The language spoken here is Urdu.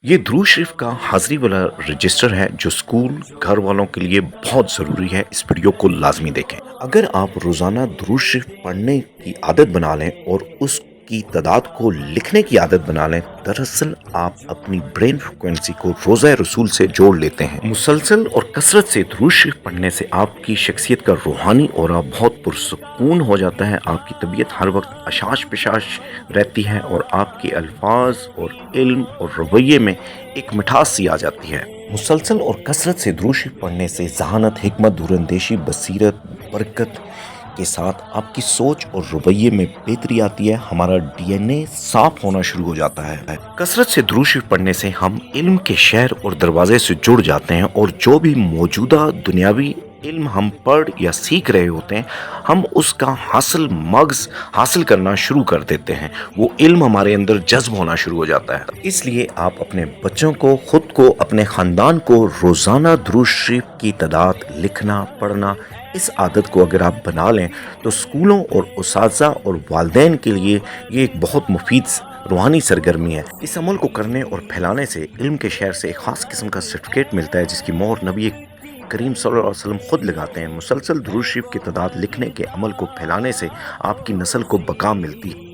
یہ درود شریف کا حاضری والا رجسٹر ہے جو اسکول گھر والوں کے لیے بہت ضروری ہے. اس ویڈیو کو لازمی دیکھیں. اگر آپ روزانہ درود شریف پڑھنے کی عادت بنا لیں اور اس کی تعداد کو لکھنے کی عادت بنا لیں، دراصل آپ اپنی برین فریکوینسی کو روزہ رسول سے جوڑ لیتے ہیں. مسلسل اور کثرت سے درود شریف پڑھنے سے آپ کی شخصیت کا روحانی اورا بہت پرسکون ہو جاتا ہے. آپ کی طبیعت ہر وقت اشاش پشاش رہتی ہے اور آپ کے الفاظ اور علم اور رویے میں ایک مٹھاس سی آ جاتی ہے. مسلسل اور کثرت سے درود شریف پڑھنے سے ذہانت، حکمت، دوراندیشی، بصیرت، برکت کے ساتھ آپ کی سوچ اور رویے میں بہتری آتی ہے. ہمارا ڈی این اے صاف ہونا شروع ہو جاتا ہے. کثرت سے درود شریف پڑھنے سے ہم علم کے شہر اور دروازے سے جڑ جاتے ہیں اور جو بھی موجودہ دنیاوی علم ہم پڑھ یا سیکھ رہے ہوتے ہیں، ہم اس کا مغز حاصل کرنا شروع کر دیتے ہیں. وہ علم ہمارے اندر جذب ہونا شروع ہو جاتا ہے. اس لیے آپ اپنے بچوں کو، خود کو، اپنے خاندان کو روزانہ درود شریف کی تعداد لکھنا، پڑھنا، اس عادت کو اگر آپ بنا لیں تو اسکولوں اور اساتذہ اور والدین کے لیے یہ ایک بہت مفید روحانی سرگرمی ہے. اس عمل کو کرنے اور پھیلانے سے علم کے شہر سے ایک خاص قسم کا سرٹیفکیٹ ملتا ہے جس کی مہر نبی کریم صلی اللہ علیہ وسلم خود لگاتے ہیں. مسلسل درود شریف کی تعداد لکھنے کے عمل کو پھیلانے سے آپ کی نسل کو بقا ملتی ہے.